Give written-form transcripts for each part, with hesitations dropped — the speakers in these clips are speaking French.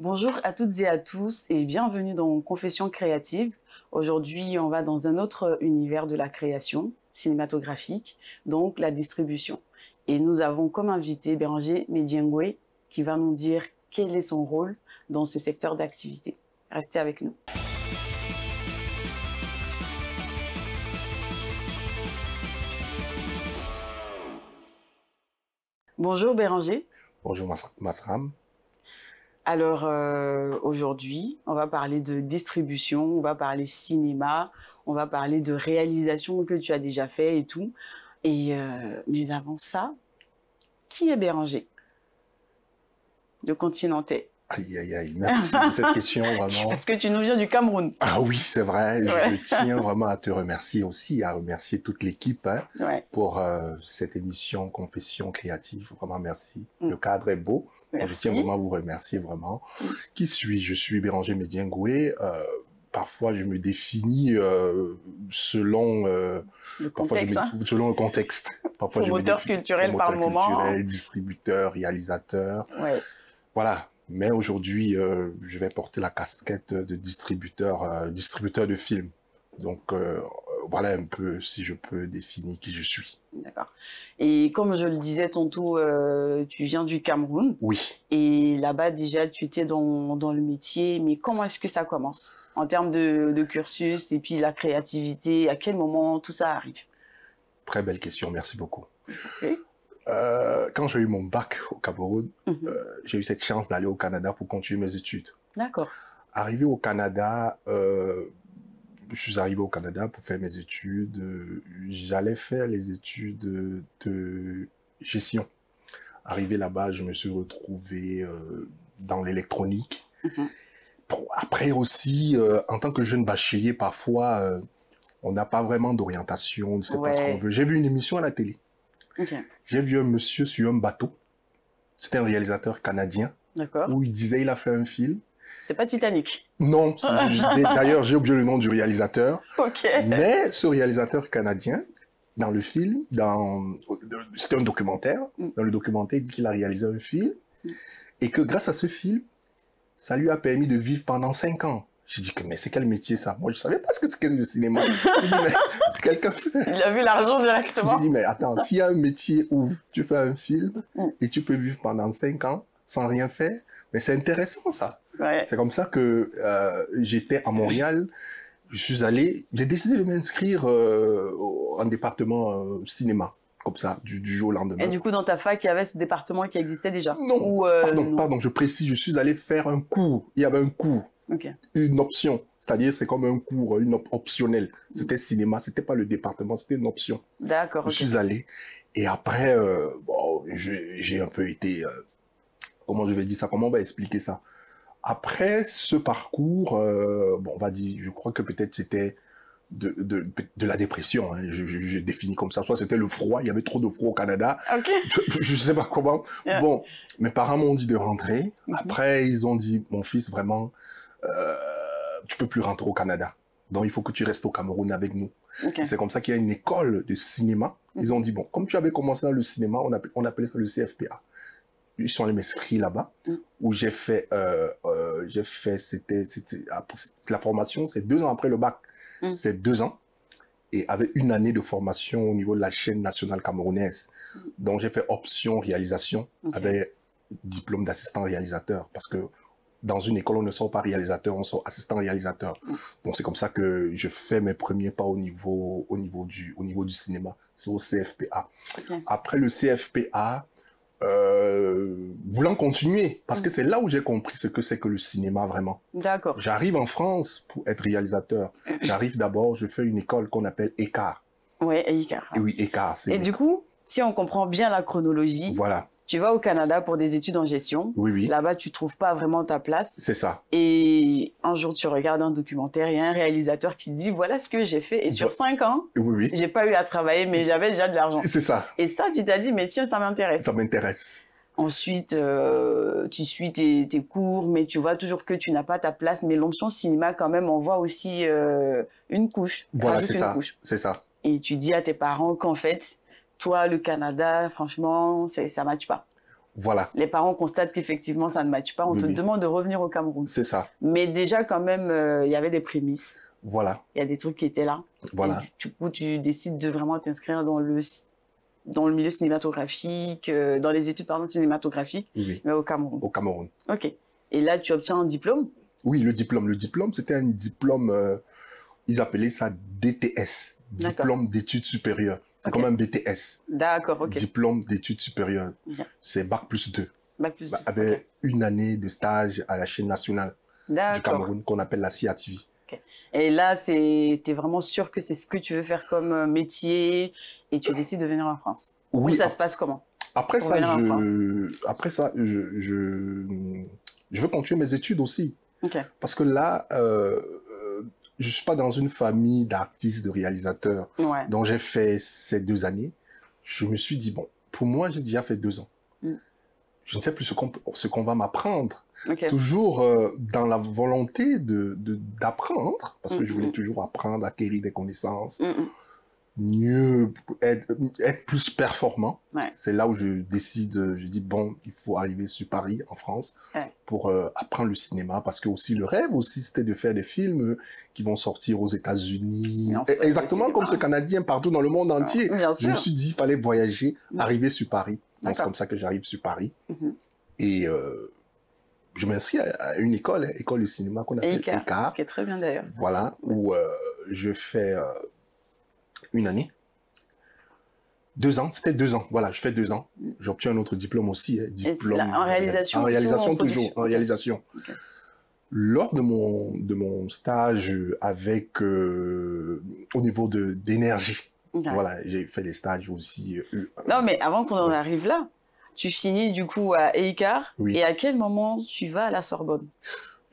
Bonjour à toutes et à tous et bienvenue dans Confessions créatives. Aujourd'hui, on va dans un autre univers de la création cinématographique, donc la distribution. Et nous avons comme invité Béranger Mediengwe qui va nous dire quel est son rôle dans ce secteur d'activité. Restez avec nous. Bonjour Béranger. Bonjour Masram. Alors aujourd'hui, on va parler de distribution, on va parler cinéma, on va parler de réalisation que tu as déjà fait et tout. Mais avant ça, qui est Béranger de Continentais? Aïe, aïe, aïe, merci pour cette question, vraiment. Parce que tu nous viens du Cameroun. Ah oui, c'est vrai, Ouais. je tiens vraiment à te remercier aussi, à remercier toute l'équipe Ouais. pour cette émission Confession créative. Vraiment, merci. Le cadre est beau. Donc, je Merci. tiens vraiment à vous remercier, vraiment. Qui suis-je? Je suis Béranger Mediengwe. Parfois, je me définis selon Le contexte, selon le contexte. Parfois, promoteur culturel par moment. culturel, distributeur, réalisateur. Ouais. Voilà. Mais aujourd'hui, je vais porter la casquette de distributeur de films. Donc, voilà un peu, si je peux définir qui je suis. D'accord. Et comme je le disais tantôt, tu viens du Cameroun. Oui. Et là-bas, déjà, tu étais dans le métier. Mais comment est-ce que ça commence en termes de cursus et puis la créativité? À quel moment tout ça arrive? Très belle question, merci beaucoup. Okay. Quand j'ai eu mon bac au Cameroun, j'ai eu cette chance d'aller au Canada pour continuer mes études. D'accord. Arrivé au Canada, je suis arrivé au Canada pour faire mes études. J'allais faire les études de gestion. Arrivé là-bas, je me suis retrouvé dans l'électronique. Après aussi, en tant que jeune bachelier, parfois, on n'a pas vraiment d'orientation, on ne sait pas ce qu'on veut. J'ai vu une émission à la télé. J'ai vu un monsieur sur un bateau. C'était un réalisateur canadien. D'accord. Où il disait il a fait un film. C'était pas Titanic. Non. D'ailleurs, j'ai oublié le nom du réalisateur. Ok. Mais ce réalisateur canadien, dans le film, c'était un documentaire. Dans le documentaire, il dit qu'il a réalisé un film. Et que grâce à ce film, ça lui a permis de vivre pendant 5 ans. J'ai dit que, mais c'est quel métier ça? Moi, je savais pas ce que c'était le cinéma. Je dis, mais quelqu'un... Il a vu l'argent directement. Je dis, mais attends, s'il y a un métier où tu fais un film et tu peux vivre pendant 5 ans sans rien faire, mais c'est intéressant ça. Ouais. C'est comme ça que j'étais à Montréal. J'ai décidé de m'inscrire en département cinéma. Comme ça, du jour au lendemain. Et du coup, dans ta fac, il y avait ce département qui existait déjà? Non, pardon, je précise, je suis allé faire un cours. Il y avait un cours, une option. C'est-à-dire, c'est comme un cours, une optionnelle. C'était cinéma, c'était pas le département, c'était une option. D'accord. Je suis allé. Et après, bon, j'ai un peu été... comment je vais dire ça? Comment on va expliquer ça? Après ce parcours, bon, on va dire, je crois que peut-être c'était... de la dépression, hein. Je définis comme ça. Soit c'était le froid, il y avait trop de froid au Canada. Je sais pas comment. Bon, mes parents m'ont dit de rentrer. Après, ils ont dit, mon fils, vraiment, tu peux plus rentrer au Canada. Donc, il faut que tu restes au Cameroun avec nous. C'est comme ça qu'il y a une école de cinéma. Ils ont dit, bon, comme tu avais commencé dans le cinéma, on appelait ça le CFPA. Ils sont allés m'inscrire là-bas, où j'ai fait, c'était, la formation, c'est 2 ans après le bac. C'est 2 ans, et avec 1 année de formation au niveau de la chaîne nationale camerounaise. Donc, j'ai fait option réalisation avec diplôme d'assistant réalisateur, parce que dans une école, on ne sort pas réalisateur, on sort assistant réalisateur. Donc, c'est comme ça que je fais mes premiers pas au niveau du cinéma. C'est au CFPA. Après le CFPA, voulant continuer, parce que c'est là où j'ai compris ce que c'est que le cinéma vraiment. D'accord. J'arrive en France pour être réalisateur. J'arrive d'abord, je fais une école qu'on appelle ECAR. Oui, ECAR. Et oui, ECAR. Et du coup, si on comprend bien la chronologie, voilà. Tu vas au Canada pour des études en gestion. Oui, oui. Là-bas, tu trouves pas vraiment ta place. C'est ça. Et un jour, tu regardes un documentaire, il y a un réalisateur qui dit, voilà ce que j'ai fait. Et sur 5 ans, oui, oui. J'ai pas eu à travailler, mais j'avais déjà de l'argent. C'est ça. Et ça, tu t'as dit, mais tiens, ça m'intéresse. Ça m'intéresse. Ensuite, tu suis tes cours, mais tu vois toujours que tu n'as pas ta place. Mais l'option cinéma, quand même, on voit aussi une couche. Voilà, c'est ça. C'est ça. Et tu dis à tes parents qu'en fait, toi, le Canada, franchement, ça ne matche pas. Voilà, Les parents constatent qu'effectivement, ça ne matche pas. On oui, te oui, demande de revenir au Cameroun. c'est ça. Mais déjà, quand même, il y avait des prémices. Voilà, Il y a des trucs qui étaient là. Et voilà, du coup, tu décides de vraiment t'inscrire dans le milieu cinématographique, dans les études, pardon, cinématographiques, oui, oui, mais au Cameroun. au Cameroun. OK. Et là, tu obtiens un diplôme. Oui, le diplôme. Le diplôme, c'était un diplôme, ils appelaient ça DTS, D'accord. diplôme d'études supérieures. C'est Ok. comme un BTS, D'accord, OK. diplôme d'études supérieures. Bien. C'est Bac plus 2. Bac plus 2. Avec une année de stage à la chaîne nationale du D'accord. Cameroun qu'on appelle la CIATV. OK. Et là, t'es vraiment sûr que c'est ce que tu veux faire comme métier et tu décides de venir en France. Ou Oui, ça se passe comment après pour ça, venir en France? je veux continuer mes études aussi. OK. Parce que là, je ne suis pas dans une famille d'artistes, de réalisateurs. Ouais. Donc j'ai fait ces 2 années. Je me suis dit, bon, pour moi, j'ai déjà fait 2 ans. Mm. Je ne sais plus ce qu'on va m'apprendre. OK. Toujours dans la volonté d'apprendre, parce que je voulais toujours apprendre, acquérir des connaissances, mieux être plus performant. Ouais. C'est là où je décide, je dis, bon, il faut arriver sur Paris, en France, Ouais. pour apprendre le cinéma, parce que aussi le rêve aussi, c'était de faire des films qui vont sortir aux États-Unis, exactement comme ce Canadien partout dans le monde entier. Bien Je me sûr. suis dit, il fallait voyager, arriver sur Paris. Donc c'est D'accord. comme ça que j'arrive sur Paris. Et je m'inscris à une école, école de cinéma qu'on appelle ECAR. Qui est très bien d'ailleurs. Voilà, où je fais une année. 2 ans, c'était 2 ans. Voilà, je fais 2 ans. J'obtiens un autre diplôme aussi. Diplôme en réalisation? En réalisation, toujours. En Okay. réalisation. Okay. Lors de mon stage avec, au niveau d'énergie, okay. Voilà, j'ai fait des stages aussi. Non, mais avant qu'on en arrive là, tu finis du coup à EICAR. Oui. Et à quel moment tu vas à la Sorbonne?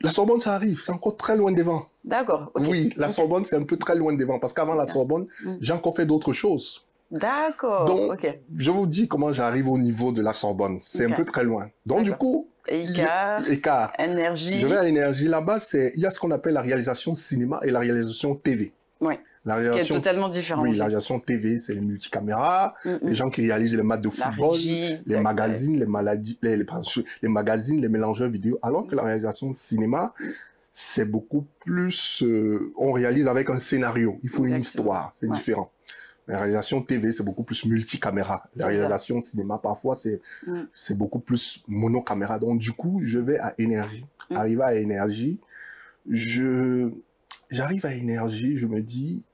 La Sorbonne, ça arrive. C'est encore très loin devant. D'accord. Okay. Oui, la Sorbonne, c'est un peu très loin devant. Parce qu'avant la Sorbonne, j'ai encore fait d'autres choses. D'accord. Donc, je vous dis comment j'arrive au niveau de la Sorbonne. C'est un peu très loin. Donc, du coup, EICAR, énergie. Je vais à énergie. Là-bas, il y a ce qu'on appelle la réalisation cinéma et la réalisation TV. Oui. Ce qui est totalement différent. Oui, la réalisation TV, c'est les multicaméras, les gens qui réalisent les matchs de football, régie, les magazines, les magazines, les mélangeurs vidéo. Alors que la réalisation cinéma, c'est beaucoup plus... on réalise avec un scénario. Il faut une histoire. C'est différent. La réalisation TV, c'est beaucoup plus multicaméra. La réalisation cinéma, parfois, c'est beaucoup plus monocaméra. Donc, du coup, je vais à énergie. Arrivé à énergie, j'arrive à énergie, je me dis,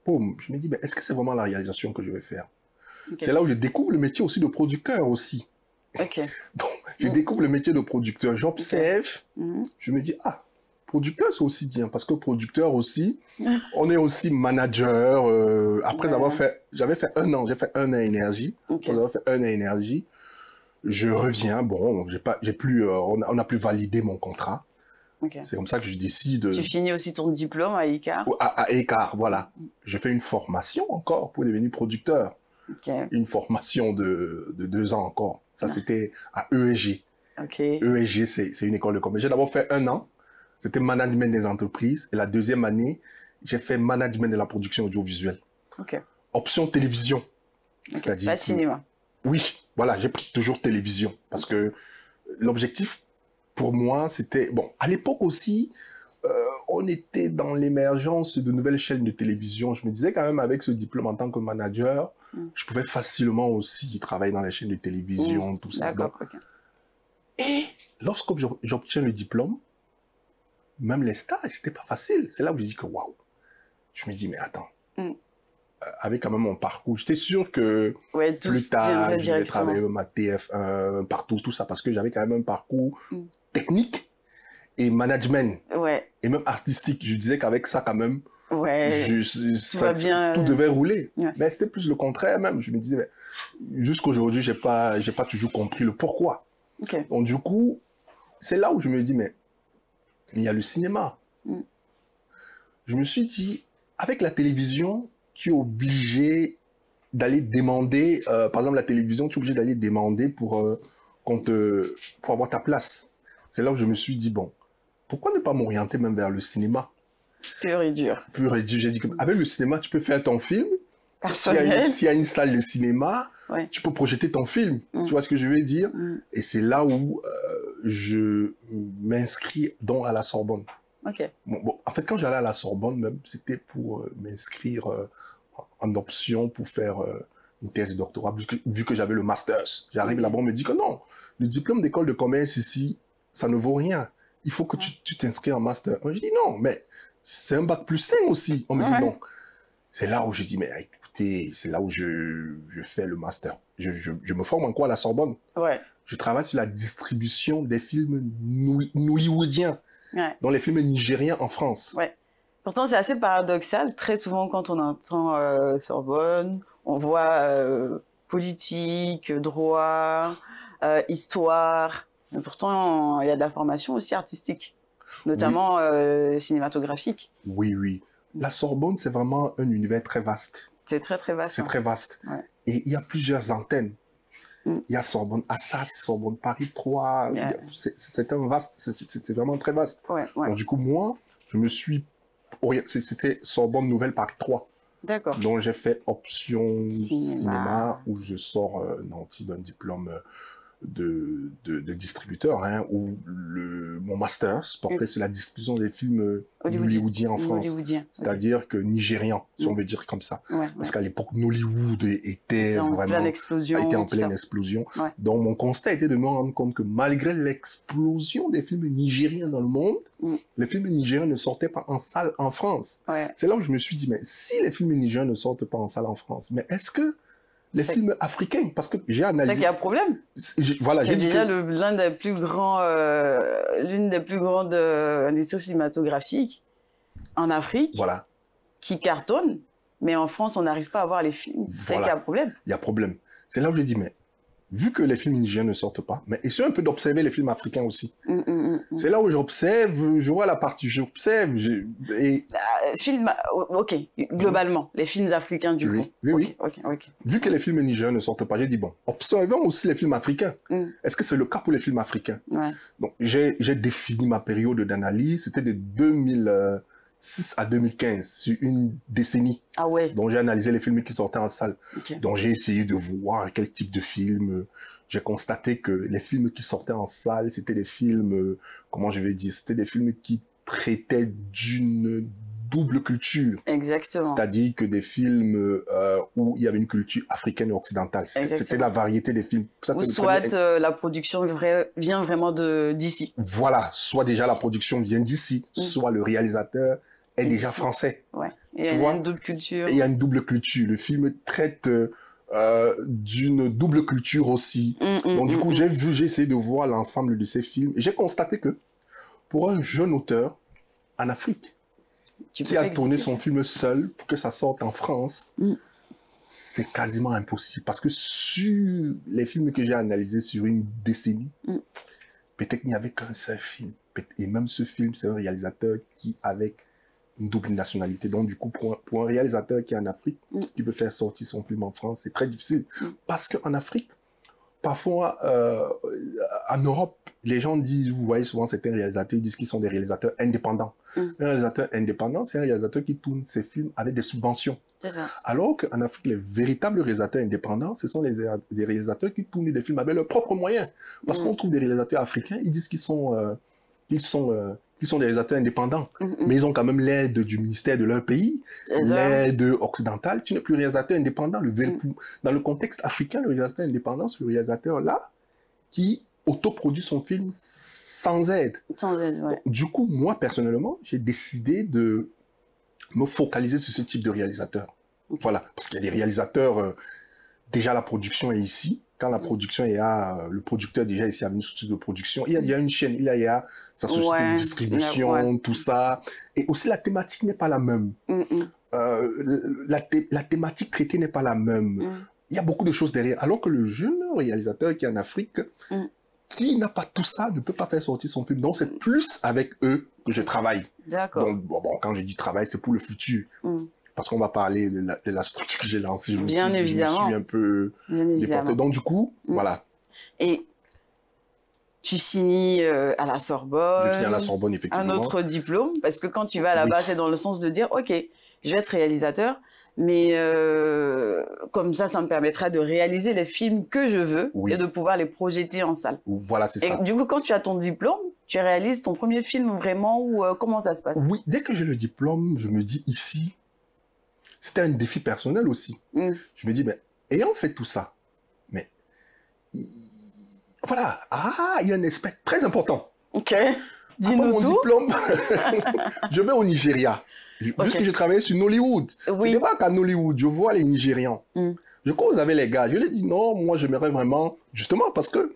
mais est-ce que c'est vraiment la réalisation que je vais faire? C'est là où je découvre le métier aussi de producteur aussi. Donc, je découvre le métier de producteur. J'observe, je me dis, ah, producteur, c'est aussi bien, parce que producteur aussi, on est aussi manager. Après avoir fait, j'avais fait 1 an, j'ai fait 1 an à énergie. Après avoir fait 1 an à énergie, je reviens, bon, on n'a plus validé mon contrat. C'est comme ça que je décide. Tu finis aussi ton diplôme à EICAR? À EICAR, voilà. Je fais une formation encore pour devenir producteur. Une formation de 2 ans encore. Ça, c'était à ESG. ESG, c'est une école de commerce. J'ai d'abord fait 1 an. C'était management des entreprises. Et la 2e année, j'ai fait management de la production audiovisuelle. Option télévision. C'est-à-dire... Pas cinéma. Oui, voilà, j'ai pris toujours télévision. Parce que l'objectif, pour moi, c'était... Bon, à l'époque aussi, on était dans l'émergence de nouvelles chaînes de télévision. Je me disais quand même, avec ce diplôme en tant que manager, je pouvais facilement aussi travailler dans les chaînes de télévision, tout ça. Donc... Et lorsque j'obtiens le diplôme, même les stages, c'était pas facile. C'est là où j'ai dit que waouh. Je me dis, mais attends. Avec quand même mon parcours, j'étais sûr que plus tard, je vais travailler ma TF1, partout, tout ça, parce que j'avais quand même un parcours technique et management. Et même artistique. Je disais qu'avec ça, quand même, tout devait rouler. Mais c'était plus le contraire même. Je me disais, mais jusqu'aujourd'hui, j'ai pas toujours compris le pourquoi. Donc du coup, c'est là où je me dis, mais il y a le cinéma. Je me suis dit, avec la télévision, tu es obligé d'aller demander, par exemple la télévision, tu es obligé d'aller demander pour avoir ta place. C'est là où je me suis dit, bon, pourquoi ne pas m'orienter même vers le cinéma? Pur et dur. Pur et dur. J'ai dit qu'avec le cinéma, tu peux faire ton film, Personnel. S'il y a une salle de cinéma, Ouais. tu peux projeter ton film. Tu vois ce que je veux dire? Et c'est là où je m'inscris donc à la Sorbonne. Ok. Bon, en fait, quand j'allais à la Sorbonne, même, c'était pour m'inscrire en option pour faire une thèse de doctorat, vu que j'avais le master's. J'arrive là-bas, on me dit que non, le diplôme d'école de commerce ici, ça ne vaut rien. Il faut que tu t'inscris en master. Je dis non, mais c'est un bac plus 5 aussi. On me dit non. C'est là où je dis, mais écoutez, c'est là où je fais le master. Je me forme en quoi à la Sorbonne? Ouais. Je travaille sur la distribution des films nollywoodiens, dont les films nigériens en France. Ouais. Pourtant, c'est assez paradoxal. Très souvent, quand on entend Sorbonne, on voit politique, droit, histoire. Mais pourtant, il y a de la formation aussi artistique, notamment cinématographique. Oui, oui. La Sorbonne, c'est vraiment un univers très vaste. C'est très, très vaste. C'est très vaste. Ouais. Et il y a plusieurs antennes. Il y a Sorbonne Assas, Sorbonne Paris 3. C'est un vaste, c'est vraiment très vaste. Donc, du coup, moi, je me suis orienté. C'était Sorbonne Nouvelle Paris 3. D'accord. Donc, j'ai fait option cinéma où je sors nanti d'un diplôme de distributeur, hein, où mon master portait sur la distribution des films hollywoodiens en France. C'est-à-dire que nigérians, si on veut dire comme ça. Parce qu'à l'époque, Nollywood était vraiment en pleine explosion. Donc, mon constat était de me rendre compte que malgré l'explosion des films nigériens dans le monde, les films nigériens ne sortaient pas en salle en France. C'est là où je me suis dit, mais si les films nigériens ne sortent pas en salle en France, mais est-ce que les films africains, parce que j'ai analysé... C'est qu'il y a un problème. Voilà, j'ai déjà l'une des plus grandes industries cinématographiques en Afrique qui cartonne, mais en France, on n'arrive pas à voir les films. C'est qu'il y a un problème. Il y a un problème. C'est là où j'ai dit, mais vu que les films nigériens ne sortent pas, mais essayons un peu d'observer les films africains aussi. C'est là où j'observe, je vois la partie, j'observe. Ok, globalement, les films africains du coup. Oui. Vu que les films nigériens ne sortent pas, j'ai dit, bon, observons aussi les films africains. Est-ce que c'est le cas pour les films africains? Donc, j'ai défini ma période d'analyse, c'était de 2006 à 2015, sur une décennie. Ah ouais. Donc, j'ai analysé les films qui sortaient en salle. Donc, j'ai essayé de voir quel type de film. J'ai constaté que les films qui sortaient en salle, c'était des films, comment je vais dire, c'était des films qui traitaient d'une double culture. Exactement. C'est-à-dire que des films où il y avait une culture africaine et occidentale. C'était la variété des films. Ou soit la production vient vraiment d'ici. Voilà, soit déjà la production vient d'ici, soit le réalisateur est déjà français. Ouais. Et il y a une double culture. Et il y a une double culture. Le film traite d'une double culture aussi. Donc du coup, j'ai essayé de voir l'ensemble de ces films et j'ai constaté que pour un jeune auteur en Afrique qui a tourné son film seul pour que ça sorte en France, c'est quasiment impossible. Parce que sur les films que j'ai analysés sur une décennie, peut-être qu'il n'y avait qu'un seul film. Et même ce film, c'est un réalisateur qui, avec une double nationalité. Donc, du coup, pour un réalisateur qui est en Afrique, qui veut faire sortir son film en France, c'est très difficile. Parce qu'en Afrique, parfois, en Europe, les gens disent, vous voyez souvent certains réalisateurs, ils disent qu'ils sont des réalisateurs indépendants. Un réalisateur indépendant, c'est un réalisateur qui tourne ses films avec des subventions. Alors qu'en Afrique, les véritables réalisateurs indépendants, ce sont des réalisateurs qui tournent des films avec leurs propres moyens. Parce qu'on trouve des réalisateurs africains, ils disent qu'ils sont des réalisateurs indépendants, mais ils ont quand même l'aide du ministère de leur pays, l'aide occidentale. Tu n'es plus réalisateur indépendant. Dans le contexte africain, le réalisateur indépendant, c'est le réalisateur-là qui autoproduit son film sans aide. Sans aide, ouais. Du coup, moi, personnellement, j'ai décidé de me focaliser sur ce type de réalisateur. Voilà, parce qu'il y a des réalisateurs, déjà la production est ici. Quand la production est là, le producteur déjà ici a une structure de production. Il y a une chaîne, il y a sa société de distribution, tout ça. Et aussi la thématique n'est pas la même. La thématique traitée n'est pas la même. Il y a beaucoup de choses derrière. Alors que le jeune réalisateur qui est en Afrique, qui n'a pas tout ça, ne peut pas faire sortir son film. Donc c'est plus avec eux que je travaille. D'accord. Donc bon, quand je dis travail, c'est pour le futur. Parce qu'on va parler de la structure que j'ai lancée. Je me suis un peu déporté. Donc, du coup, voilà. Et tu signes à la Sorbonne. Je finis à la Sorbonne, effectivement. Un autre diplôme. Parce que quand tu vas là-bas, c'est dans le sens de dire, OK, je vais être réalisateur, Mais comme ça me permettra de réaliser les films que je veux Oui. et de pouvoir les projeter en salle. Voilà, c'est ça. Et du coup, quand tu as ton diplôme, tu réalises ton premier film vraiment ou comment ça se passe? Oui, dès que j'ai le diplôme, je me dis ici, c'était un défi personnel aussi. Je me dis, mais ayant fait tout ça, mais voilà, il y a un aspect très important. Ok, dis-nous tout. Après mon diplôme, je vais au Nigeria. Puisque je travaillais sur Nollywood. Oui. Je débarque à Nollywood, je vois les Nigérians. Je cause avec les gars. Je leur dis non, moi j'aimerais vraiment, justement parce que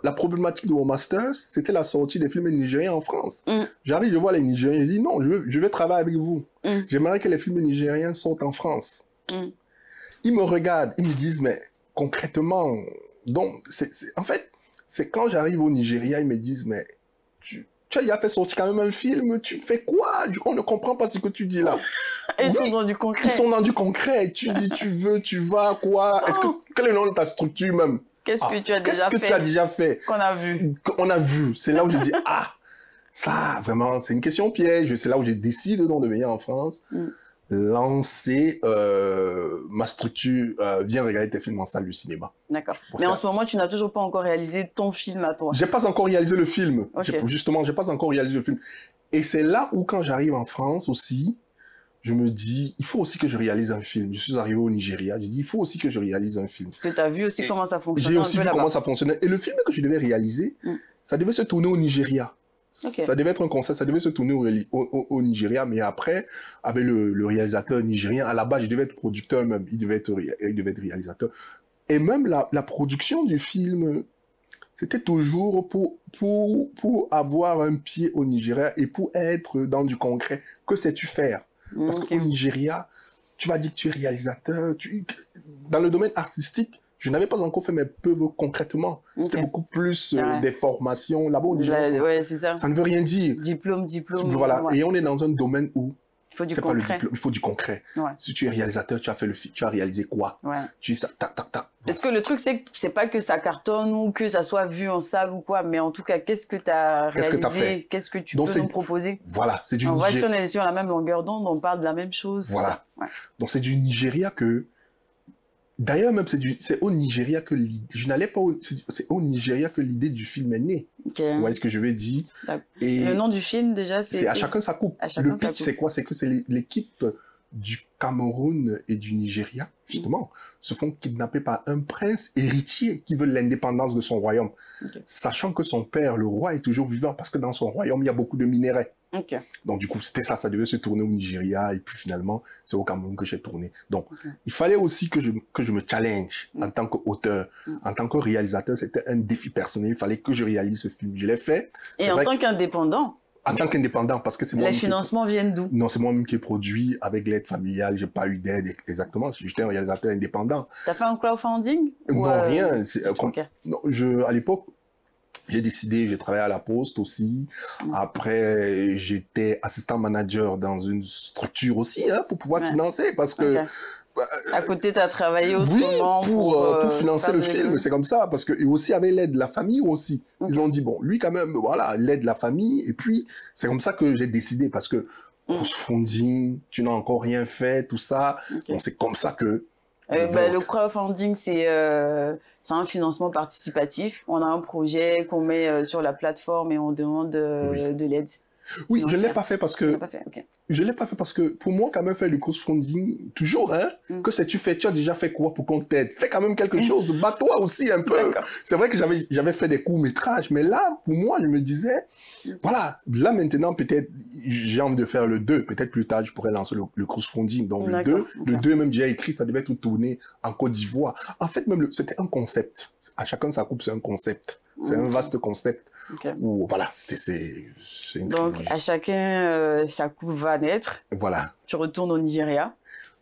la problématique de mon master, c'était la sortie des films nigériens en France. J'arrive, je vois les Nigériens, je dis non, je vais travailler avec vous. J'aimerais que les films nigériens sortent en France. Ils me regardent, ils me disent, mais concrètement, donc, en fait, c'est quand j'arrive au Nigeria, ils me disent, mais tu as déjà fait sortir quand même un film, tu fais quoi? On ne comprend pas ce que tu dis là. Ils sont dans du concret. Ils sont dans du concret. Tu dis, tu veux, tu vas, quoi? Quel est le nom de ta structure même? Qu'est-ce que tu as déjà fait? Qu'est-ce que tu as déjà fait? Qu'on a vu. Qu'on a vu. C'est là où je dis, ça, vraiment, c'est une question piège. C'est là où j'ai décidé de venir en France, lancer ma structure, viens regarder tes films en salle du cinéma. D'accord. Mais en ce moment, tu n'as toujours pas encore réalisé ton film à toi. J'ai pas encore réalisé le film. Justement, j'ai pas encore réalisé le film. Et c'est là où, quand j'arrive en France aussi, je me dis, il faut aussi que je réalise un film. Je suis arrivé au Nigeria, je dis, il faut aussi que je réalise un film. Parce que tu as vu aussi comment ça fonctionnait. J'ai aussi vu comment ça fonctionnait. Et le film que je devais réaliser, ça devait se tourner au Nigeria. Ça devait être un concept, ça devait se tourner au Nigeria, mais après, avec le réalisateur nigérien, à la base, je devais être producteur même, il devait être réalisateur. Et même la production du film, c'était toujours pour avoir un pied au Nigeria et pour être dans du concret. Que sais-tu faire? Parce qu'au Nigeria, tu vas dire que tu es réalisateur. Dans le domaine artistique, je n'avais pas encore fait mes preuves concrètement. C'était beaucoup plus des formations. Là-bas, au Nigeria, ça ne veut rien dire. Diplôme. Voilà. Et on est dans un domaine où c'est pas le diplôme, il faut du concret. Si tu es réalisateur, tu as fait le film, tu as réalisé quoi? Tu ça, tac. Parce que le truc, c'est que c'est pas que ça cartonne ou que ça soit vu en salle ou quoi, mais en tout cas, qu'est-ce que tu as réalisé? Qu'est-ce que tu peux nous proposer? Voilà, c'est du Nigeria. On voit si on est sur la même longueur d'onde, on parle de la même chose. Voilà. Donc c'est du Nigeria que... D'ailleurs, même, c'est au Nigeria que c'est au Nigeria que l'idée du film est née. Vous voyez ce que je veux dire? Et le nom du film, déjà, c'est... À chacun sa coupe. Le pitch, c'est quoi? C'est que c'est l'équipe du Cameroun et du Nigeria, justement, se font kidnapper par un prince héritier qui veut l'indépendance de son royaume. Sachant que son père, le roi, est toujours vivant parce que dans son royaume, il y a beaucoup de minerais. Donc du coup, c'était ça devait se tourner au Nigeria et puis finalement, c'est au Cameroun que j'ai tourné. Donc, il fallait aussi que je me challenge en tant qu'auteur, en tant que réalisateur, c'était un défi personnel, il fallait que je réalise ce film. Je l'ai fait. Et en tant qu'indépendant? En tant qu'indépendant, parce que c'est moi... Les financements viennent d'où? Non, c'est moi-même qui ai produit avec l'aide familiale, j'ai pas eu d'aide exactement, j'étais un réalisateur indépendant. T'as fait un crowdfunding? Non, rien. Non, à l'époque, j'ai décidé, j'ai travaillé à la Poste aussi. Après, j'étais assistant manager dans une structure aussi, pour pouvoir financer, parce que... À côté, tu as travaillé autrement pour financer le film, c'est comme ça, parce que et aussi avec l'aide de la famille aussi. Ils ont dit, bon, lui quand même, voilà, l'aide de la famille, et puis c'est comme ça que j'ai décidé, parce que crowdfunding, tu n'as encore rien fait, tout ça, donc c'est comme ça que... le crowdfunding, c'est un financement participatif. On a un projet qu'on met sur la plateforme et on demande de l'aide. Oui, je ne l'ai pas fait parce que... Je l'ai pas fait parce que pour moi, quand même, faire du crowdfunding, toujours, que sais-tu fait? Tu as déjà fait quoi pour qu'on t'aide? Fais quand même quelque chose, bats-toi aussi un peu. C'est vrai que j'avais fait des courts-métrages, mais là, pour moi, je me disais, voilà, là maintenant, peut-être, j'ai envie de faire le 2. Peut-être plus tard, je pourrais lancer le crowdfunding. Donc le 2 même déjà écrit, ça devait tout tourner en Côte d'Ivoire. En fait, même, c'était un concept. À chacun sa coupe, c'est un concept. C'est un vaste concept. Où, voilà, c'est une Donc, trilogie. à chacun, sa coupe va naître. Voilà. Tu retournes au Nigeria.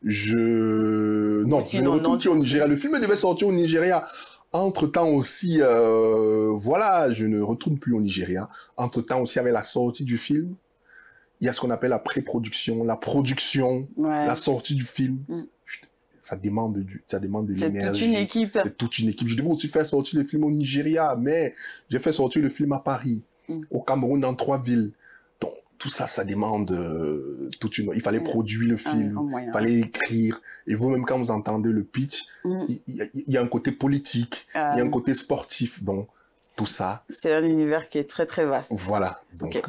Non, je ne retourne plus au Nigeria. Le film devait sortir au Nigeria. Entre-temps aussi, voilà, je ne retourne plus au Nigeria. Entre-temps aussi, avec la sortie du film, il y a ce qu'on appelle la pré-production, la production, la sortie du film. Ça demande de l'énergie. C'est toute une équipe. C'est toute une équipe. Je devais aussi faire sortir le film au Nigeria, mais j'ai fait sortir le film à Paris, au Cameroun, dans 3 villes. Donc, tout ça, ça demande toute une... Il fallait produire le film, il fallait écrire. Et vous-même, quand vous entendez le pitch, il y a un côté politique, il y a un côté sportif. Donc, tout ça... C'est un univers qui est très, très vaste. Voilà. Donc,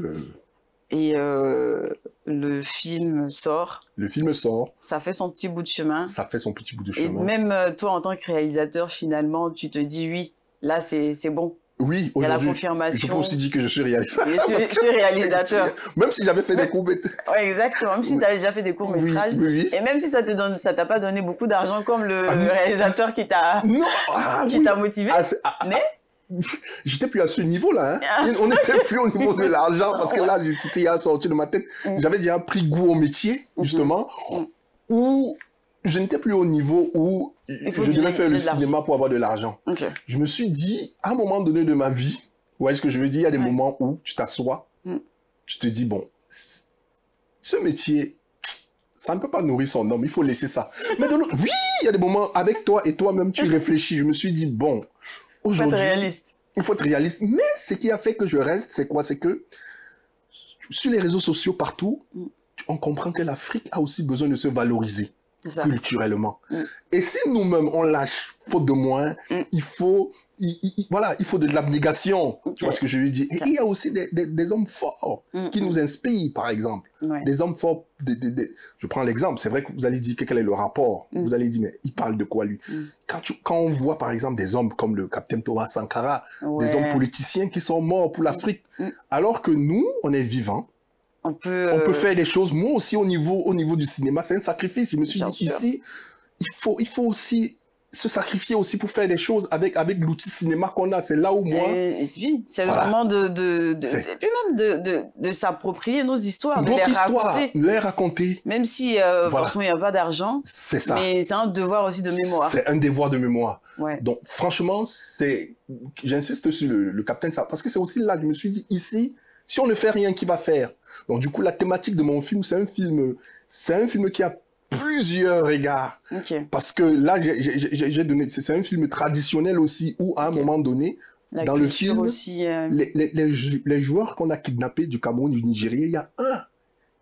et le film sort. Le film sort. Ça fait son petit bout de chemin. Ça fait son petit bout de chemin. Et même toi, en tant que réalisateur, finalement, tu te dis, oui, là, c'est bon. Oui, il y a la confirmation. Je peux aussi dire que je suis réalisateur. Je suis réalisateur. Même si j'avais fait des courts-métrages. Oui, exactement. Même si tu avais déjà fait des courts-métrages. Oui. Et même si ça t'a pas donné beaucoup d'argent comme le réalisateur qui t'a motivé. Mais j'étais plus à ce niveau-là. Hein. On n'était plus au niveau de l'argent parce que là, c'était sorti de ma tête. J'avais déjà pris goût au métier, justement, où je n'étais plus au niveau où je devais faire le cinéma pour avoir de l'argent. Je me suis dit, à un moment donné de ma vie, ouais, ce que je veux dire, il y a des moments où tu t'assois, tu te dis, bon, ce métier, ça ne peut pas nourrir son homme, il faut laisser ça. Mais de l'autre, oui, il y a des moments avec toi et toi-même, tu réfléchis. Je me suis dit, bon, aujourd'hui, il faut être réaliste. Mais ce qui a fait que je reste, c'est quoi? C'est que sur les réseaux sociaux, partout, on comprend que l'Afrique a aussi besoin de se valoriser culturellement. Et si nous-mêmes, on lâche, faute de moins, il faut de l'abnégation. Tu vois ce que je veux dire? Et il y a aussi des hommes forts qui nous inspirent, par exemple. Des hommes forts. Je prends l'exemple. C'est vrai que vous allez dire quel est le rapport. Vous allez dire, mais il parle de quoi, lui? Quand on voit, par exemple, des hommes comme le capitaine Thomas Sankara, des hommes politiciens qui sont morts pour l'Afrique, alors que nous, on est vivants. On peut faire des choses. Moi aussi, au niveau du cinéma, c'est un sacrifice. Je me suis dit, ici, il faut aussi se sacrifier aussi pour faire des choses avec l'outil cinéma qu'on a. C'est là où moi... C'est vraiment de s'approprier nos histoires, de les raconter. Même si, franchement, il n'y a pas d'argent. C'est ça. Mais c'est un devoir aussi de mémoire. C'est un devoir de mémoire. Donc, franchement, j'insiste sur le capitaine, parce que c'est aussi là que je me suis dit, ici, si on ne fait rien, qui va faire? Donc, du coup, la thématique de mon film, c'est un film qui a plusieurs regards. Parce que là, j'ai donné... C'est un film traditionnel aussi, où, à un moment donné, dans le film, aussi, les joueurs qu'on a kidnappés du Cameroun, du Nigeria, il y a un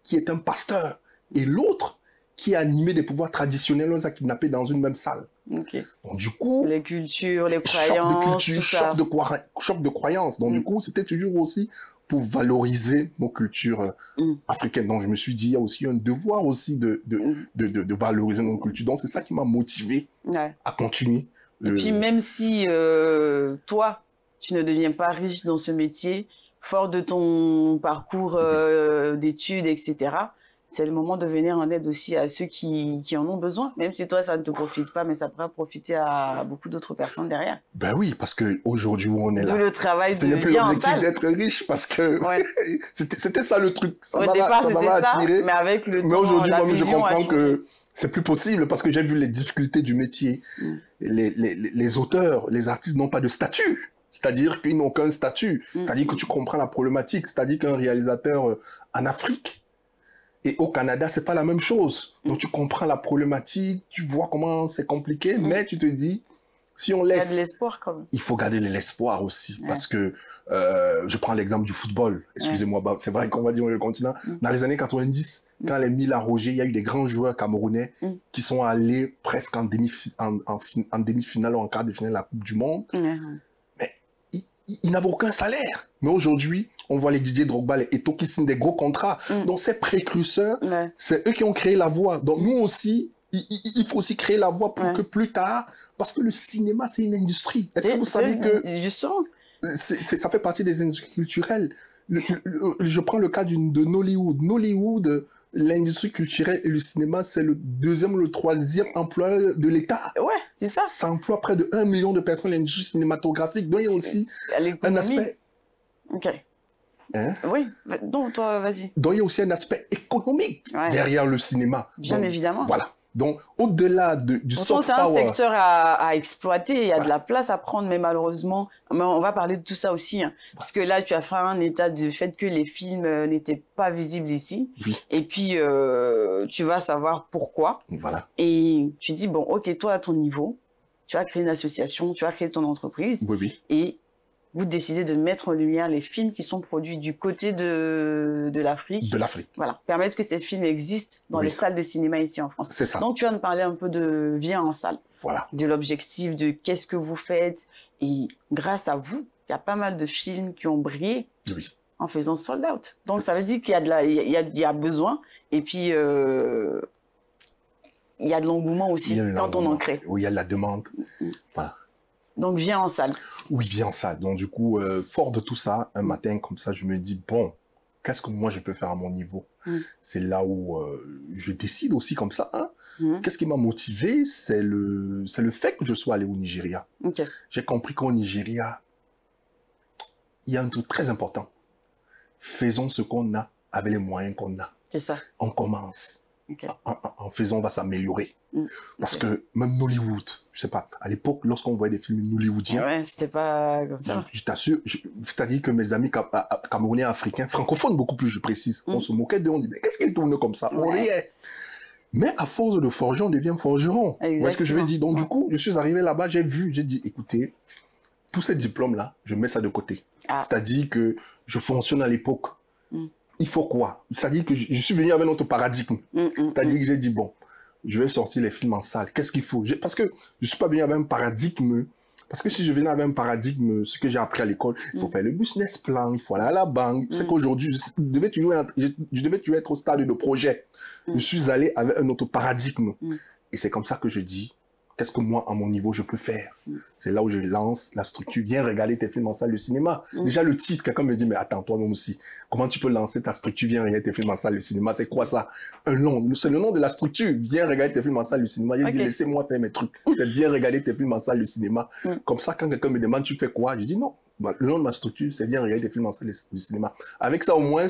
qui est un pasteur, et l'autre qui est animé des pouvoirs traditionnels, on les a kidnappés dans une même salle. Donc, du coup... Les cultures, les croyances, choc de croyances. Donc, du coup, c'était toujours aussi pour valoriser nos cultures africaines. Donc, je me suis dit, il y a aussi un devoir aussi de valoriser nos cultures. Donc, c'est ça qui m'a motivé à continuer. Et puis, même si toi, tu ne deviens pas riche dans ce métier, fort de ton parcours d'études, etc., c'est le moment de venir en aide aussi à ceux qui en ont besoin. Même si toi, ça ne te profite pas, mais ça pourrait profiter à beaucoup d'autres personnes derrière. Ben oui, parce qu'aujourd'hui où on est là, le travail ce n'est plus l'objectif d'être riche, parce que c'était ça le truc. Ça m'avait attiré. Mais avec le temps, aujourd'hui, moi, je comprends que c'est plus possible, parce que j'ai vu les difficultés du métier. Les auteurs, les artistes n'ont pas de statut. C'est-à-dire qu'ils n'ont qu'un statut. C'est-à-dire que tu comprends la problématique. C'est-à-dire qu'un réalisateur en Afrique, et au Canada, c'est pas la même chose. Donc, tu comprends la problématique, tu vois comment c'est compliqué, mais tu te dis, si on laisse... Il y a de l'espoir quand même. Il faut garder de l'espoir aussi, parce que, je prends l'exemple du football. Excusez-moi, c'est vrai qu'on va dire le continent. Dans les années 90, quand les Mille Roger, il y a eu des grands joueurs camerounais qui sont allés presque en demi-finale ou en quart de finale de la Coupe du Monde. Mais ils n'avaient aucun salaire. Mais aujourd'hui, on voit les Didier Drogba, les Eto'o qui signent des gros contrats. Donc, ces précurseurs, c'est eux qui ont créé la voie. Donc, nous aussi, il faut aussi créer la voie pour que plus tard, parce que le cinéma, c'est une industrie. Est-ce que vous savez que justement, ça fait partie des industries culturelles? Je prends le cas de Nollywood. Nollywood, l'industrie culturelle et le cinéma, c'est le deuxième ou le troisième employeur de l'État. Ouais, c'est ça. Ça emploie près de 1 million de personnes, l'industrie cinématographique. Donc, il y a aussi un aspect... Ok. Oui, donc toi, vas-y. Donc, il y a aussi un aspect économique derrière le cinéma. Bien évidemment. Voilà. Donc, au-delà du soft power... C'est un secteur à exploiter, il y a de la place à prendre, mais malheureusement, on va parler de tout ça aussi, parce que là, tu as fait un état du fait que les films n'étaient pas visibles ici, et puis tu vas savoir pourquoi, et tu dis, bon, ok, toi, à ton niveau, tu vas créer une association, tu vas créer ton entreprise, et vous décidez de mettre en lumière les films qui sont produits du côté de l'Afrique. De l'Afrique. Voilà, permettre que ces films existent dans les salles de cinéma ici en France. C'est ça. Donc, tu viens de parler un peu de Viens en salle. Voilà. De l'objectif, de qu'est-ce que vous faites. Et grâce à vous, il y a pas mal de films qui ont brillé en faisant sold out. Donc, ça veut dire qu'il y a il y a besoin. Et puis, il y a de l'engouement aussi quand on en crée. Oui, il y a de la demande. Voilà. Donc, viens en salle. Oui, viens en salle. Donc, du coup, fort de tout ça, un matin comme ça, je me dis, bon, qu'est-ce que moi je peux faire à mon niveau? C'est là où je décide aussi comme ça. Hein. Qu'est-ce qui m'a motivé? C'est le fait que je sois allé au Nigeria. J'ai compris qu'au Nigeria, il y a un truc très important. Faisons ce qu'on a avec les moyens qu'on a. C'est ça. On commence. En faisant, on va s'améliorer. Parce que même Nollywood, je sais pas, à l'époque, lorsqu'on voyait des films nollywoodiens, ouais, c'était pas comme ça. Je t'assure, c'est-à-dire que mes amis camerounais, africains, francophones beaucoup plus, je précise, on se moquait d'eux, on dit, mais qu'est-ce qu'ils tournent comme ça? On riait. Mais à force de forger, on devient forgeron. Vous voyez ce que je veux dire? Donc, du coup, je suis arrivé là-bas, j'ai dit, écoutez, tous ces diplômes-là, je mets ça de côté. C'est-à-dire que je fonctionne à l'époque. Il faut quoi? C'est-à-dire que je suis venu avec notre paradigme. C'est-à-dire que j'ai dit, bon, je vais sortir les films en salle. Qu'est-ce qu'il faut? Parce que je ne suis pas venu avec un paradigme. Parce que si je venais avec un paradigme, ce que j'ai appris à l'école, il faut faire le business plan, il faut aller à la banque. C'est qu'aujourd'hui, je devais toujours être au stade de projet. Je suis allé avec un autre paradigme. Et c'est comme ça que je dis, qu'est-ce que moi, à mon niveau, je peux faire? C'est là où je lance la structure. Viens regarder tes films en salle de cinéma. Déjà, le titre, quelqu'un me dit, mais attends, toi-même aussi, comment tu peux lancer ta structure? Viens regarder tes films en salle de cinéma. C'est quoi ça? Un nom. C'est le nom de la structure. Viens regarder tes films en salle de cinéma. J'ai dit, laissez-moi faire mes trucs. Viens regarder tes films en salle de cinéma. Comme ça, quand quelqu'un me demande, tu fais quoi? Je dis, non. Le nom de ma structure, c'est viens regarder tes films en salle de cinéma. Avec ça, au moins,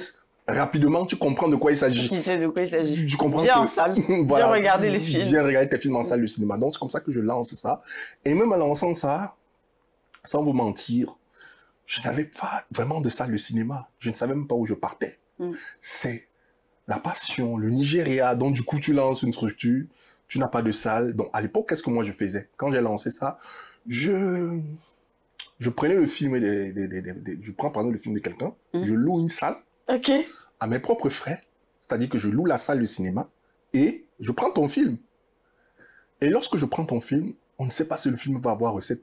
rapidement, tu comprends de quoi il s'agit. Tu sais de quoi il s'agit. Tu comprends viens en salle, voilà, viens regarder les films. Viens regarder tes films en salle de cinéma. Donc, c'est comme ça que je lance ça. Et même en lançant ça, sans vous mentir, je n'avais pas vraiment de salle de cinéma. Je ne savais même pas où je partais. C'est la passion, le Nigeria. Donc, du coup, tu lances une structure, tu n'as pas de salle. Donc, à l'époque, qu'est-ce que moi je faisais? Quand j'ai lancé ça, je prenais le film, je prends pardon, le film de quelqu'un, je loue une salle. À mes propres frais, c'est-à-dire que je loue la salle de cinéma et je prends ton film. Et lorsque je prends ton film, on ne sait pas si le film va avoir recette,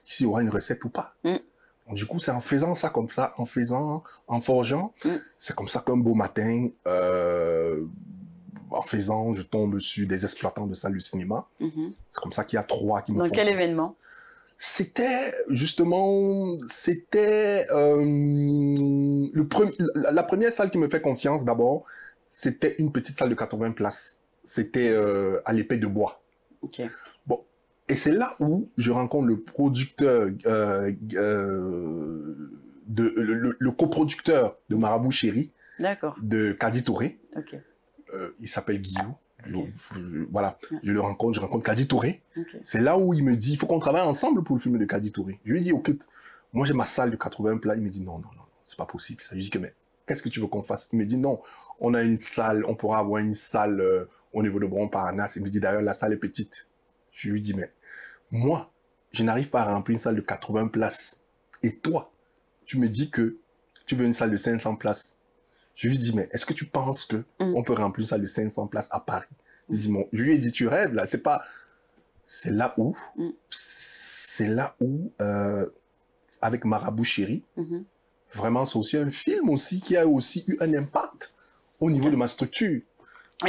s'il y aura une recette ou pas. Donc, du coup, c'est en faisant ça comme ça, en forgeant, c'est comme ça qu'un beau matin, en faisant, je tombe sur des exploitants de salles de cinéma. C'est comme ça qu'il y a 3 qui me font. Dans quel événement? C'était justement, la première salle qui me fait confiance d'abord, c'était une petite salle de 80 places. C'était à l'Épée de Bois. Bon, et c'est là où je rencontre le producteur, le coproducteur de Marabout Chéri, de Kadi Touré. Il s'appelle Guillaume. Voilà, je rencontre Kadi Touré. C'est là où il me dit, il faut qu'on travaille ensemble pour le film de Kadi Touré. Je lui dis, ok, moi j'ai ma salle de 80 places. Il me dit, non, c'est pas possible. Ça, je dis que, mais qu'est-ce que tu veux qu'on fasse? Il me dit, non, on a une salle, on pourra avoir une salle au niveau de Montparnasse. Il me dit, d'ailleurs, la salle est petite. Je lui dis, mais moi, je n'arrive pas à remplir une salle de 80 places. Et toi, tu me dis que tu veux une salle de 500 places. Je lui dis, mais est-ce que tu penses qu'on peut remplir une salle de 500 places à Paris? Je lui ai dit, tu rêves, là. C'est là où, avec Marabout Chéri, vraiment, c'est aussi un film aussi qui a aussi eu un impact au niveau de ma structure.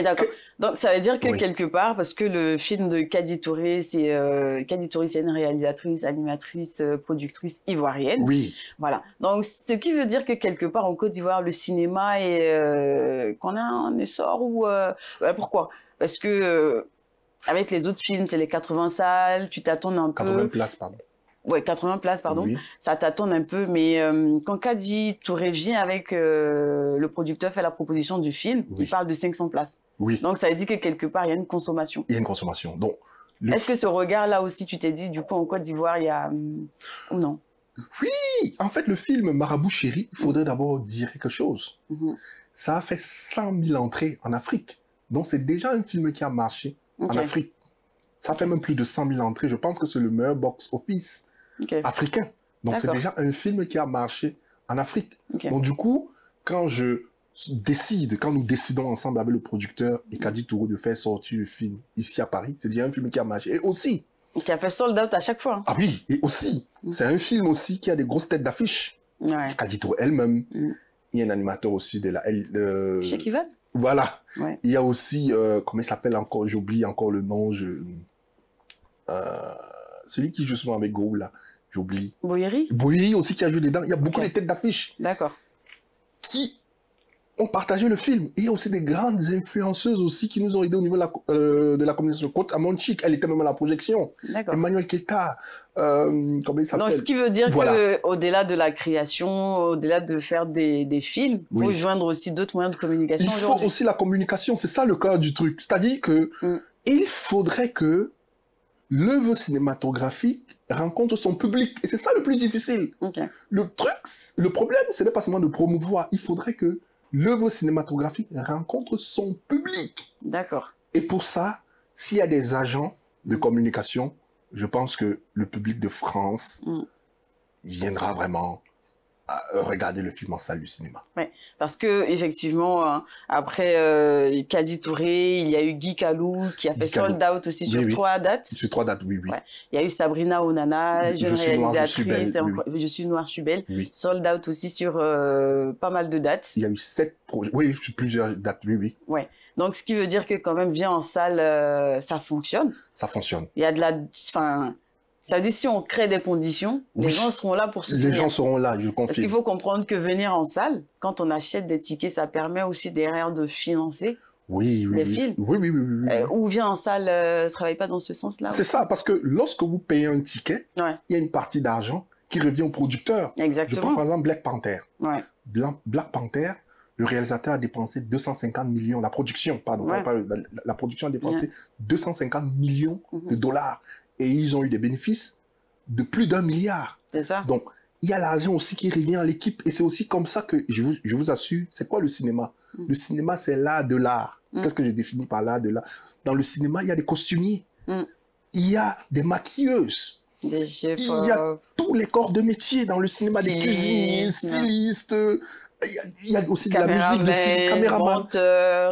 D'accord. Donc, ça veut dire que quelque part, parce que le film de Kadi Touré, c'est une réalisatrice, animatrice, productrice ivoirienne. Voilà. Donc, ce qui veut dire que quelque part, en Côte d'Ivoire, le cinéma est qu'on a un essor ou pourquoi? Parce que avec les autres films, c'est les 80 salles, tu t'attends un peu. 80 places, pardon. Ouais, 80 places, pardon. Ça t'attend un peu, mais quand Kadi Touré vient avec le producteur fait la proposition du film, il parle de 500 places. Donc, ça veut dire que quelque part, il y a une consommation. Il y a une consommation. Donc, est-ce que ce regard-là aussi, tu t'es dit, du coup, en Côte d'Ivoire, il y a... ou non? Oui, en fait, le film Marabout Chéri, il faudrait d'abord dire quelque chose. Ça a fait 100 000 entrées en Afrique. Donc, c'est déjà un film qui a marché en Afrique. Ça fait même plus de 100 000 entrées. Je pense que c'est le meilleur box-office africain. Donc, c'est déjà un film qui a marché en Afrique. Donc, du coup, quand nous décidons ensemble avec le producteur et Kadi Touré de faire sortir le film ici à Paris, c'est déjà un film qui a marché. Et aussi... Qui a fait sold out à chaque fois. Hein. Ah oui, et aussi, c'est un film aussi qui a des grosses têtes d'affiche. Kadi Touré elle-même. Il y a un animateur aussi de la... Cheikh Ivan. Voilà. Il y a aussi, comment il s'appelle encore, j'oublie encore le nom, celui qui joue souvent avec Go, là, j'oublie. Boyeri. Boyeri aussi qui a joué dedans. Il y a beaucoup de têtes d'affiche. D'accord. Qui ont partagé le film. Et il y a aussi des grandes influenceuses aussi qui nous ont aidés au niveau de la communication. Côte Amonchik, elle était même à la projection. Emmanuel Keta, comment il s'appelle? Donc, ce qui veut dire qu'au-delà de la création, au-delà de faire des films, il faut joindre aussi d'autres moyens de communication. Il faut aussi la communication, c'est ça le cœur du truc. C'est-à-dire que il faudrait que l'œuvre cinématographique rencontre son public. Et c'est ça le plus difficile. Le problème, ce n'est pas seulement de promouvoir. Il faudrait que l'œuvre cinématographique rencontre son public. D'accord. Et pour ça, s'il y a des agents de communication, je pense que le public de France viendra vraiment regarder le film en salle du cinéma. Oui, parce que effectivement, après Kadi Touré, il y a eu Guy Kalou qui a fait sold out aussi sur 3 dates. Sur 3 dates, oui. Il y a eu Sabrina Onana, jeune réalisatrice, Je suis noire, je suis belle. Sold out aussi sur pas mal de dates. Il y a eu 7 projets, plusieurs dates, oui. Donc, ce qui veut dire que quand même, bien en salle, ça fonctionne. Ça fonctionne. Il y a de la... Ça veut dire si on crée des conditions, les gens seront là pour soutenir. Les gens seront là, je confirme. Parce qu'il faut comprendre que venir en salle, quand on achète des tickets, ça permet aussi derrière de financer les films. Oui. Ou vient en salle, ne travaille pas dans ce sens-là. C'est ça, parce que lorsque vous payez un ticket, il y a une partie d'argent qui revient au producteur. Exactement. Je prends par exemple Black Panther. Black Panther, le réalisateur a dépensé 250 millions, la production a dépensé 250 millions de dollars. Et ils ont eu des bénéfices de plus d'1 milliard. C'est ça. Donc, il y a l'argent aussi qui revient à l'équipe. Et c'est aussi comme ça que, je vous assure, c'est quoi le cinéma? Le cinéma, c'est l'art de l'art. Qu'est-ce que je définis par l'art de l'art? Dans le cinéma, il y a des costumiers. Il y a des maquilleuses. Des chefs. Il y a tous les corps de métier dans le cinéma. Des cuisiniers, stylistes... Il y a aussi de la musique, de film, caméraman.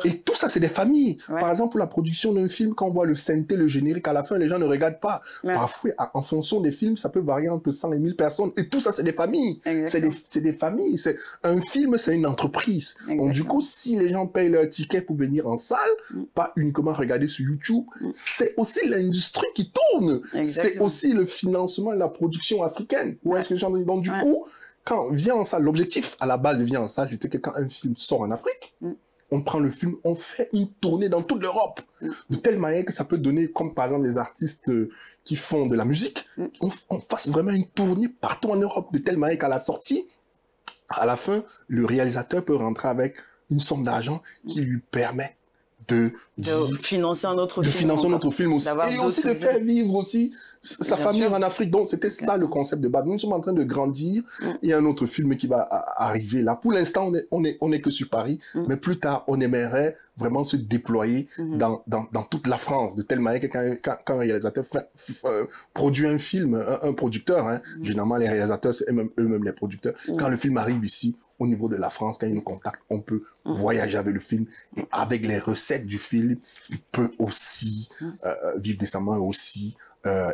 Et tout ça, c'est des familles. Par exemple, pour la production d'un film, quand on voit le synthé, le générique, à la fin, les gens ne regardent pas. Parfois, en fonction des films, ça peut varier entre 100 et 1000 personnes. Et tout ça, c'est des familles. C'est des familles. Un film, c'est une entreprise. Donc, du coup, si les gens payent leur ticket pour venir en salle, pas uniquement regarder sur YouTube, c'est aussi l'industrie qui tourne. C'est aussi le financement de la production africaine. Où est-ce que j'en ai? Donc, du coup, quand vient en salle, l'objectif à la base de vient en salle, c'était que quand un film sort en Afrique, on prend le film, on fait une tournée dans toute l'Europe, de telle manière que ça peut donner, comme par exemple les artistes qui font de la musique, on fasse vraiment une tournée partout en Europe, de telle manière qu'à la sortie, à la fin, le réalisateur peut rentrer avec une somme d'argent qui lui permet de financer un autre film aussi. Et aussi de faire vivre aussi sa famille en Afrique. Donc, c'était ça le concept de base. Nous sommes en train de grandir. Il y a un autre film qui va arriver là. Pour l'instant, on est que sur Paris. Mais plus tard, on aimerait vraiment se déployer dans toute la France. De telle manière que quand un réalisateur produit un film, un producteur, généralement les réalisateurs, c'est eux-mêmes les producteurs. Quand le film arrive ici, au niveau de la France, quand il nous contacte, on peut voyager avec le film. Et avec les recettes du film, il peut aussi vivre décemment et aussi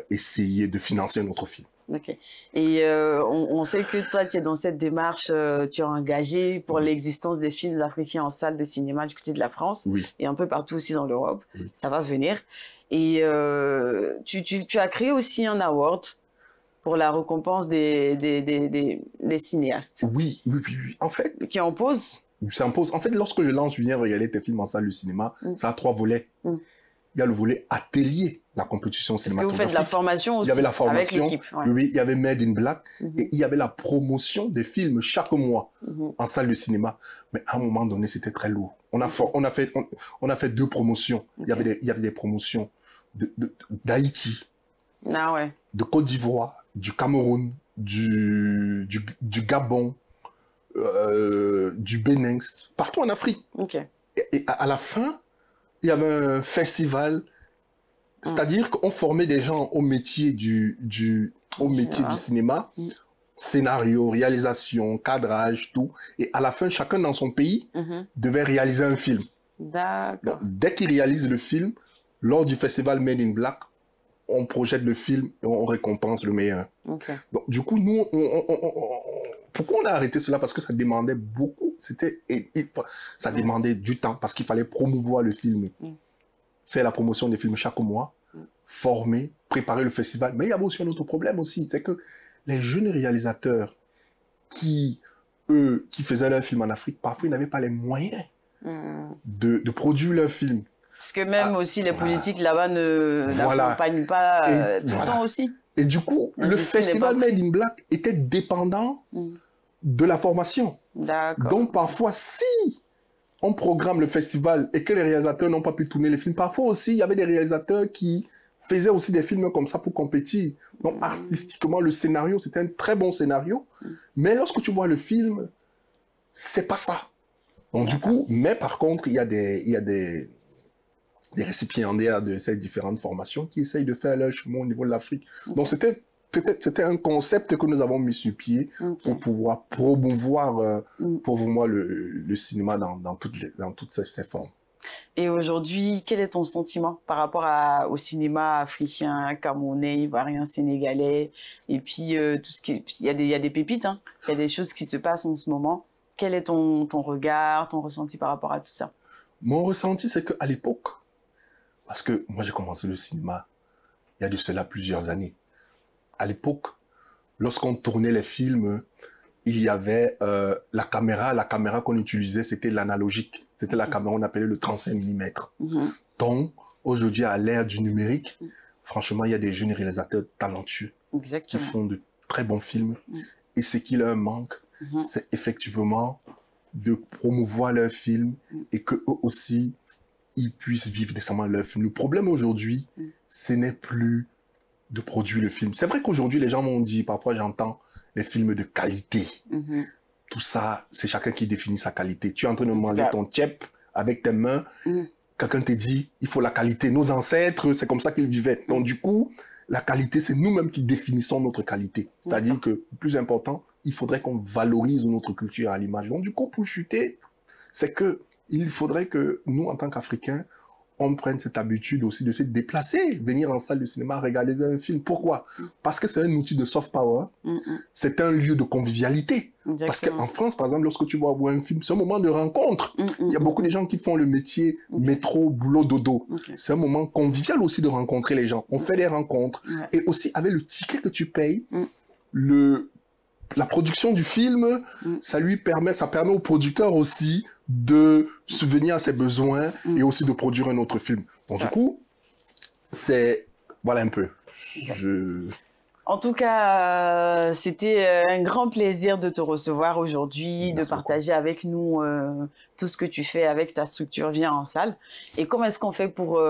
essayer de financer un autre film. Ok. Et on sait que toi, tu es dans cette démarche, tu es engagé pour l'existence des films africains en salle de cinéma du côté de la France et un peu partout aussi dans l'Europe. Ça va venir. Et tu as créé aussi un award pour la récompense des cinéastes. Oui. En fait... Qui est en pause. C'est en pause. En fait, lorsque je lance, je viens regarder tes films en salle de cinéma, ça a 3 volets. Il y a le volet atelier, la compétition cinématographique. Est-ce que vous faites de la formation aussi? Il y avait la formation, avec l'équipe. Oui, il y avait Made in Black, et il y avait la promotion des films chaque mois en salle de cinéma. Mais à un moment donné, c'était très lourd. On a fait 2 promotions. Il y avait des promotions d'Haïti, de Côte d'Ivoire, du Cameroun, du Gabon, du Bénin, partout en Afrique. Et à la fin, il y avait un festival, c'est-à-dire qu'on formait des gens au métier du cinéma. scénario, réalisation, cadrage, tout. Et à la fin, chacun dans son pays devait réaliser un film. D'accord. Dès qu'il réalise le film, lors du festival Made in Black, on projette le film et on récompense le meilleur. Okay. Donc, du coup, nous, pourquoi on a arrêté cela? Parce que ça demandait beaucoup. Ça demandait du temps parce qu'il fallait promouvoir le film, faire la promotion des films chaque mois, former, préparer le festival. Mais il y avait aussi un autre problème aussi, c'est que les jeunes réalisateurs qui faisaient leur film en Afrique, parfois ils n'avaient pas les moyens de produire leur film. Parce que même aussi les politiques là-bas n'accompagnent pas tout le temps aussi. Et du coup, le festival Made in Black était dépendant de la formation. Donc parfois, si on programme le festival et que les réalisateurs n'ont pas pu tourner les films, parfois aussi, il y avait des réalisateurs qui faisaient aussi des films comme ça pour compétir. Donc artistiquement, le scénario, c'était un très bon scénario. Mais lorsque tu vois le film, c'est pas ça. Donc du coup, mais par contre, il y a des récipiendaires de ces différentes formations qui essayent de faire leur chemin au niveau de l'Afrique. Donc c'était un concept que nous avons mis sur pied pour pouvoir promouvoir le cinéma dans toutes ces formes. Et aujourd'hui, quel est ton sentiment par rapport au cinéma africain, camerounais, ivoirien, sénégalais, et puis tout ce qui, il y a des pépites, hein, il y a des choses qui se passent en ce moment. Quel est ton regard, ton ressenti par rapport à tout ça? Mon ressenti, c'est qu'à l'époque, parce que moi j'ai commencé le cinéma il y a de cela plusieurs années. À l'époque, lorsqu'on tournait les films, il y avait la caméra qu'on utilisait, c'était l'analogique. C'était la caméra, on appelait le 35 mm. Donc, aujourd'hui, à l'ère du numérique, franchement, il y a des jeunes réalisateurs talentueux qui font de très bons films. Et ce qui leur manque, c'est effectivement de promouvoir leurs films et qu'eux aussi, ils puissent vivre décemment leur film. Le problème aujourd'hui, ce n'est plus de produire le film. C'est vrai qu'aujourd'hui, les gens m'ont dit, parfois j'entends les films de qualité. Tout ça, c'est chacun qui définit sa qualité. Tu es en train de manger ton tchèp avec tes mains. Quelqu'un te dit, il faut la qualité. Nos ancêtres, c'est comme ça qu'ils vivaient. Donc du coup, la qualité, c'est nous-mêmes qui définissons notre qualité. C'est-à-dire que, le plus important, il faudrait qu'on valorise notre culture à l'image. Donc du coup, pour chuter, c'est que il faudrait que nous, en tant qu'Africains, on prenne cette habitude aussi de se déplacer, venir en salle de cinéma, regarder un film. Pourquoi? Parce que c'est un outil de soft power, c'est un lieu de convivialité. Parce qu'en France, par exemple, lorsque tu vas voir un film, c'est un moment de rencontre. Il y a beaucoup de gens qui font le métier métro, boulot, dodo. C'est un moment convivial aussi de rencontrer les gens. On fait des rencontres. Et aussi, avec le ticket que tu payes, la production du film, ça permet au producteur aussi de subvenir à ses besoins et aussi de produire un autre film. Donc du coup, voilà un peu. En tout cas, c'était un grand plaisir de te recevoir aujourd'hui, de partager avec nous tout ce que tu fais avec ta structure Viens en salle. Et comment est-ce qu'on fait pour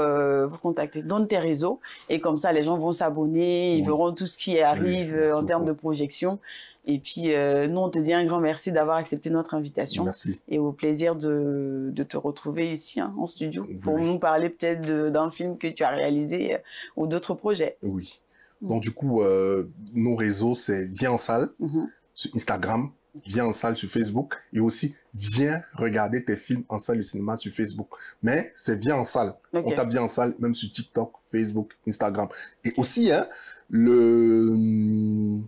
contacter? Donne tes réseaux et comme ça, les gens vont s'abonner, ils verront tout ce qui arrive en termes de projection. Et puis, nous, on te dit un grand merci d'avoir accepté notre invitation. Merci. Et au plaisir de te retrouver ici, hein, en studio, pour nous parler peut-être d'un film que tu as réalisé ou d'autres projets. Oui. Donc, du coup, nos réseaux, c'est Viens en salle sur Instagram, Viens en salle sur Facebook et aussi Viens regarder tes films en salle de cinéma sur Facebook. Mais c'est Viens en salle. On tape Viens en salle même sur TikTok, Facebook, Instagram. Et aussi, hein, le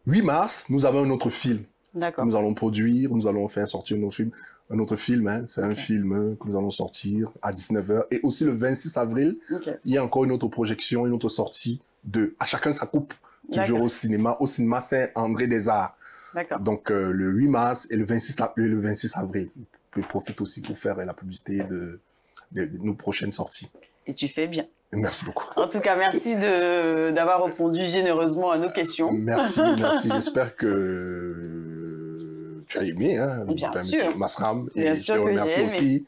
8 mars, nous avons un autre film. Nous allons produire, nous allons faire sortir nos films. Un autre film, hein, c'est un film que nous allons sortir à 19 h. Et aussi le 26 avril, il y a encore une autre projection, une autre sortie de À chacun sa coupe, toujours au cinéma. Au cinéma, c'est André Desarts. Donc le 8 mars et le 26 avril. Je profite aussi pour faire la publicité de nos prochaines sorties. Et tu fais bien. Merci beaucoup. En tout cas, merci d'avoir répondu généreusement à nos questions. Merci, merci. J'espère que tu as aimé, hein, bien sûr. Masram. Et je te remercie aussi.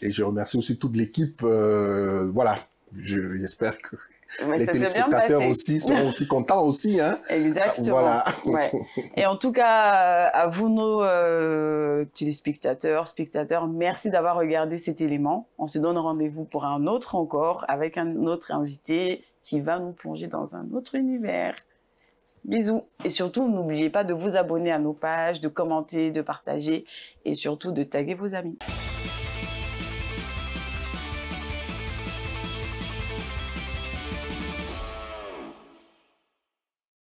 Et je remercie aussi toute l'équipe. Voilà, j'espère que les téléspectateurs aussi seront aussi contents aussi. Hein. Exactement. Voilà. Et en tout cas, à vous, nos téléspectateurs, spectateurs, merci d'avoir regardé cet élément. On se donne rendez-vous pour un autre encore, avec un autre invité qui va nous plonger dans un autre univers. Bisous. Et surtout, n'oubliez pas de vous abonner à nos pages, de commenter, de partager et surtout de taguer vos amis.